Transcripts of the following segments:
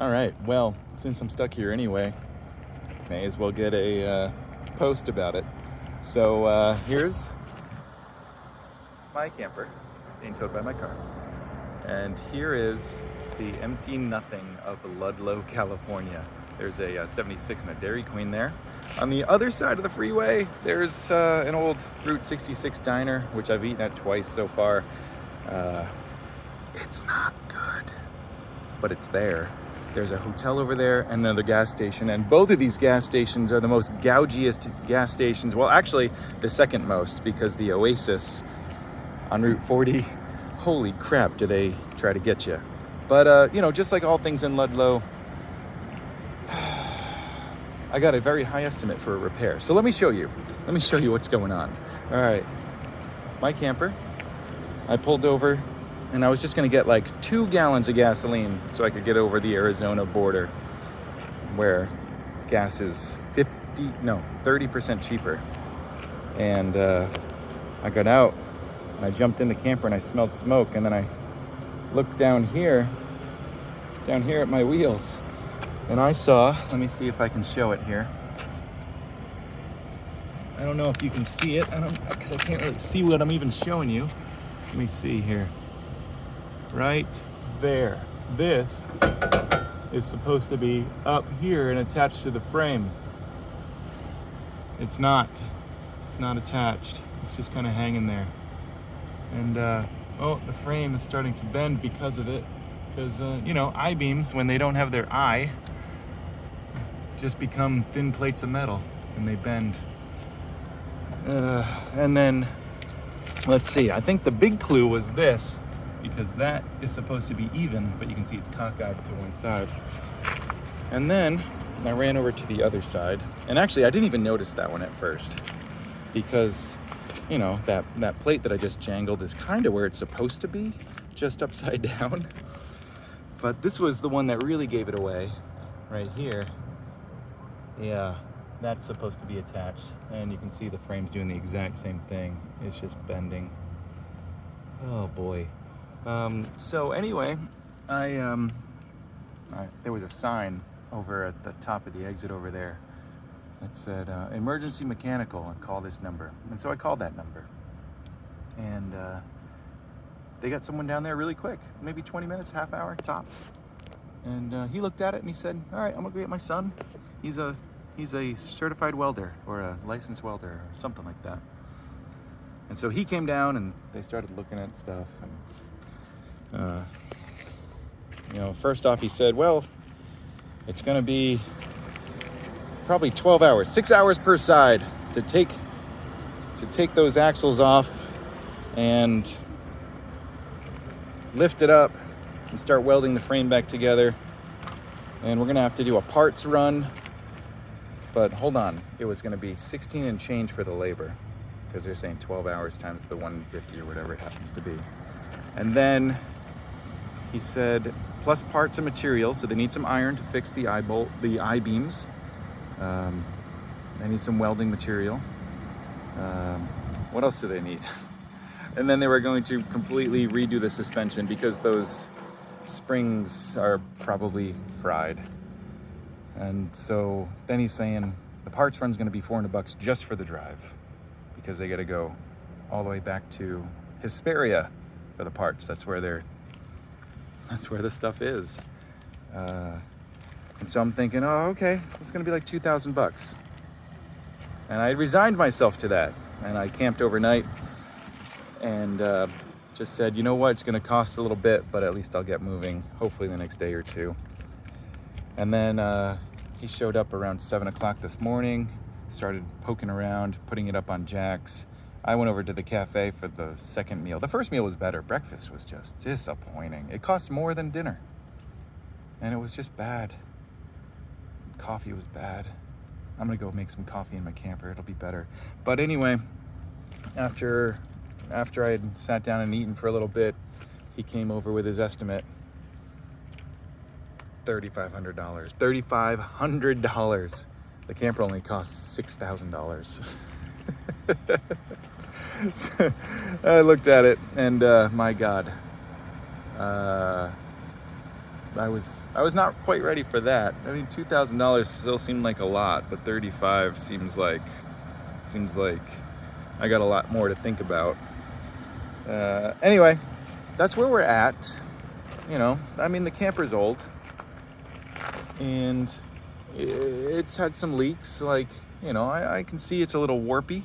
All right, well, since I'm stuck here anyway, may as well get a post about it. So here's my camper being towed by my car. And here is the empty nothing of Ludlow, California. There's a 76 and a Dairy Queen there. On the other side of the freeway, there's an old Route 66 diner, which I've eaten at twice so far. It's not good, but it's there. There's a hotel over there and another gas station, and both of these gas stations are the most gougiest gas stations. Well, actually, the second most, because the Oasis on Route 40, holy crap, do they try to get you. But, just like all things in Ludlow, I got a very high estimate for a repair. So let me show you. Let me show you what's going on. All right, my camper, I pulled over, and I was just gonna get like 2 gallons of gasoline so I could get over the Arizona border where gas is 30% cheaper. And I got out and I jumped in the camper and I smelled smoke, and then I looked down here at my wheels, and I saw, let me see if I can show it here. I don't know if you can see it, because I can't really see what I'm even showing you. Let me see here. Right there. This is supposed to be up here and attached to the frame. It's not. It's not attached. It's just kind of hanging there. And, the frame is starting to bend because of it. Because, I-beams, when they don't have their eye, just become thin plates of metal and they bend. And then, let's see, I think the big clue was this, because that is supposed to be even, but you can see it's cockeyed to one side. And then I ran over to the other side, and actually I didn't even notice that one at first, because that plate that I just jangled is kind of where it's supposed to be, just upside down. But this was the one that really gave it away, right here. Yeah, that's supposed to be attached, and you can see the frame's doing the exact same thing. It's just bending. Oh boy. So anyway, there was a sign over at the top of the exit over there that said, emergency mechanical, and call this number. And so I called that number. And they got someone down there really quick, maybe 20 minutes, half hour, tops. And he looked at it and he said, all right, I'm gonna go get my son. He's a certified welder, or a licensed welder, or something like that. And so he came down and they started looking at stuff. And first off he said, well, it's gonna be probably 12 hours, 6 hours per side to take those axles off and lift it up and start welding the frame back together. And we're gonna have to do a parts run, but hold on, it was gonna be 16 and change for the labor, because they're saying 12 hours times the 150 or whatever it happens to be. And then he said, plus parts and materials, so they need some iron to fix the I-beams. They need some welding material. What else do they need? And then they were going to completely redo the suspension because those springs are probably fried. And so then he's saying the parts run's gonna be $400 just for the drive, because they gotta go all the way back to Hesperia for the parts. That's where the stuff is. And so I'm thinking, oh, okay, it's gonna be like $2,000. And I resigned myself to that. And I camped overnight and just said, you know what, it's gonna cost a little bit, but at least I'll get moving, hopefully the next day or two. And then he showed up around 7 o'clock this morning, started poking around, putting it up on jacks. I went over to the cafe for the second meal. The first meal was better. Breakfast was just disappointing. It cost more than dinner. And it was just bad. Coffee was bad. I'm gonna go make some coffee in my camper. It'll be better. But anyway, after I had sat down and eaten for a little bit, he came over with his estimate. $3,500. $3,500. The camper only costs $6,000. So I looked at it and my God, I was not quite ready for that. I mean, $2,000 still seemed like a lot, but 35 seems like I got a lot more to think about. Anyway, that's where we're at. You know, I mean, the camper's old, and it's had some leaks. Like, you know, I can see it's a little warpy.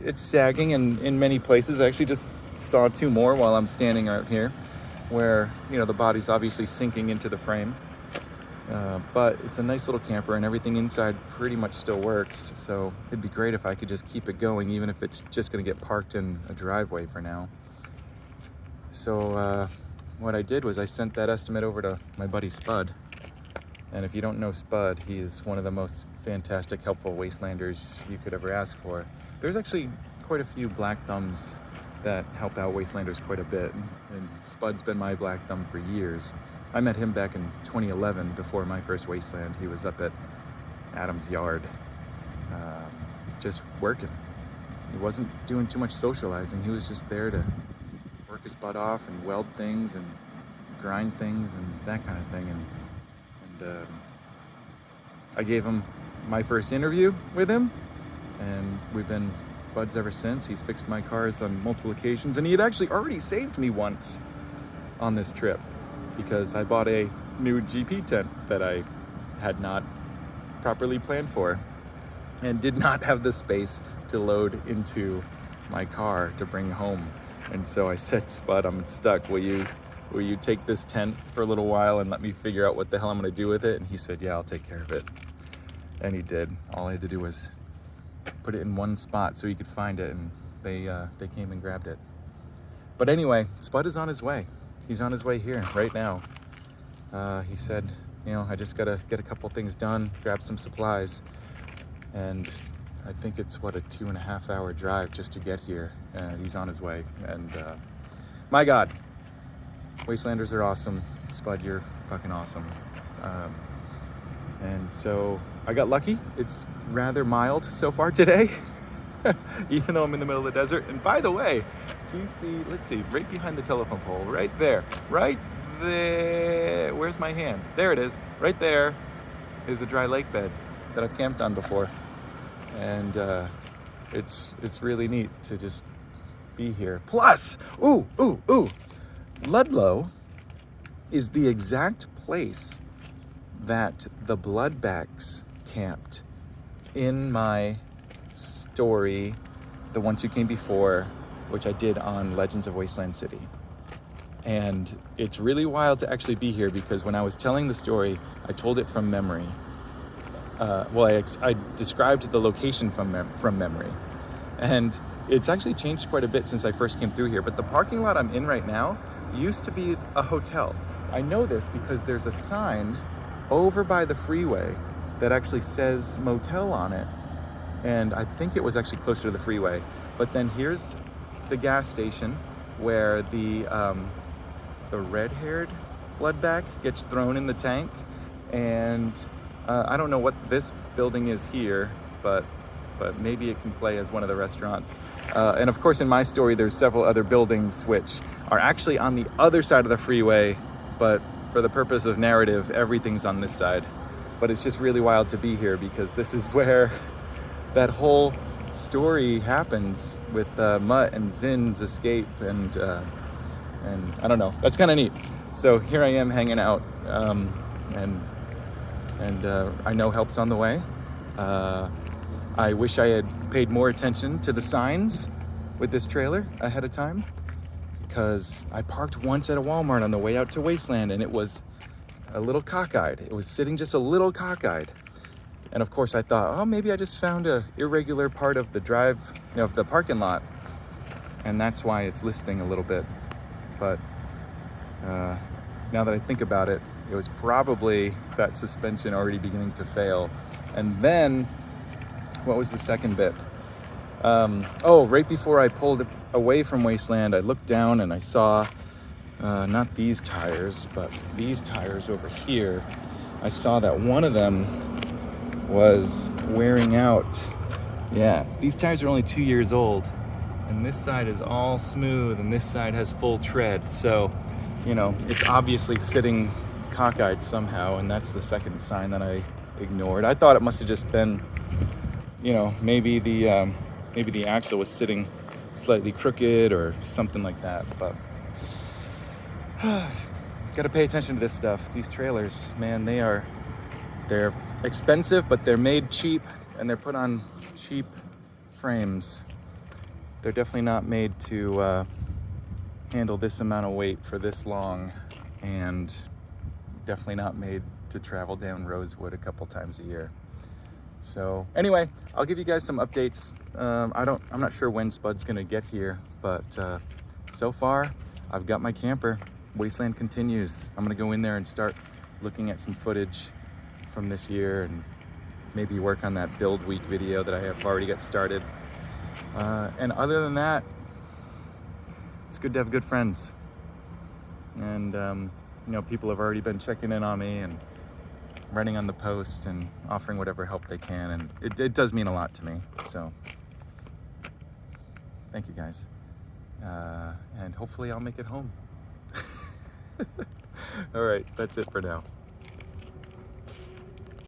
It's sagging in many places. I actually just saw 2 more while I'm standing out here, where, you know, the body's obviously sinking into the frame. But it's a nice little camper, and everything inside pretty much still works. So it'd be great if I could just keep it going, even if it's just going to get parked in a driveway for now. So what I did was I sent that estimate over to my buddy Spud. And if you don't know Spud, he is one of the most fantastic, helpful wastelanders you could ever ask for. There's actually quite a few black thumbs that help out wastelanders quite a bit. And Spud's been my black thumb for years. I met him back in 2011 before my first wasteland. He was up at Adam's yard, just working. He wasn't doing too much socializing. He was just there to work his butt off and weld things and grind things and that kind of thing. And I gave him my first interview with him, and we've been buds ever since. He's fixed my cars on multiple occasions, and he had actually already saved me once on this trip because I bought a new GP tent that I had not properly planned for and did not have the space to load into my car to bring home. And so I said, Spud, I'm stuck. Will you take this tent for a little while and let me figure out what the hell I'm gonna do with it? And he said, yeah, I'll take care of it. And he did. All I had to do was put it in one spot so he could find it, and they came and grabbed it. But anyway, Spud is on his way. He's on his way here right now. He said, you know, I just gotta get a couple things done, grab some supplies, and I think it's, what, a 2.5 hour drive just to get here. And he's on his way. And my God, Wastelanders are awesome. Spud, you're fucking awesome. And so I got lucky. It's rather mild so far today, even though I'm in the middle of the desert. And by the way, do you see, let's see, right behind the telephone pole, right there, where's my hand? There it is, right there is a dry lake bed that I've camped on before. And it's really neat to just be here. Plus, Ludlow is the exact place that the Bloodbacks camped in my story, The Ones Who Came Before, which I did on Legends of Wasteland City. And it's really wild to actually be here because when I was telling the story, I told it from memory. I described the location from memory. And it's actually changed quite a bit since I first came through here. But the parking lot I'm in right now used to be a hotel. I know this because there's a sign over by the freeway that actually says motel on it. And I think it was actually closer to the freeway. But then here's the gas station where the red-haired Bloodback gets thrown in the tank. And I don't know what this building is here, but maybe it can play as one of the restaurants. And of course, in my story, there's several other buildings which are actually on the other side of the freeway, but for the purpose of narrative, everything's on this side. But it's just really wild to be here because this is where that whole story happens with Mutt and Zin's escape, and I don't know, that's kind of neat. So here I am hanging out, and I know help's on the way. I wish I had paid more attention to the signs with this trailer ahead of time, because I parked once at a Walmart on the way out to Wasteland, and it was a little cockeyed. It was sitting just a little cockeyed. And of course I thought, oh, maybe I just found a irregular part of the of the parking lot, and that's why it's listing a little bit. But now that I think about it, it was probably that suspension already beginning to fail. And then, what was the second bit? Right before I pulled away from Wasteland, I looked down and I saw, not these tires, but these tires over here. I saw that one of them was wearing out. Yeah, these tires are only 2 years old, and this side is all smooth and this side has full tread. So, you know, it's obviously sitting cockeyed somehow, and that's the second sign that I ignored. I thought it must have just been, you know, maybe the axle was sitting slightly crooked or something like that, but gotta pay attention to this stuff. These trailers, man, they're expensive, but they're made cheap and they're put on cheap frames. They're definitely not made to handle this amount of weight for this long, and definitely not made to travel down Rosewood a couple times a year. So anyway, I'll give you guys some updates. I'm not sure when Spud's gonna get here, but so far I've got my camper. Wasteland continues. I'm gonna go in there and start looking at some footage from this year and maybe work on that build week video that I have already got started. And other than that, it's good to have good friends. And you know, people have already been checking in on me and writing on the post and offering whatever help they can, and it does mean a lot to me. So thank you guys, and hopefully I'll make it home. All right, that's it for now.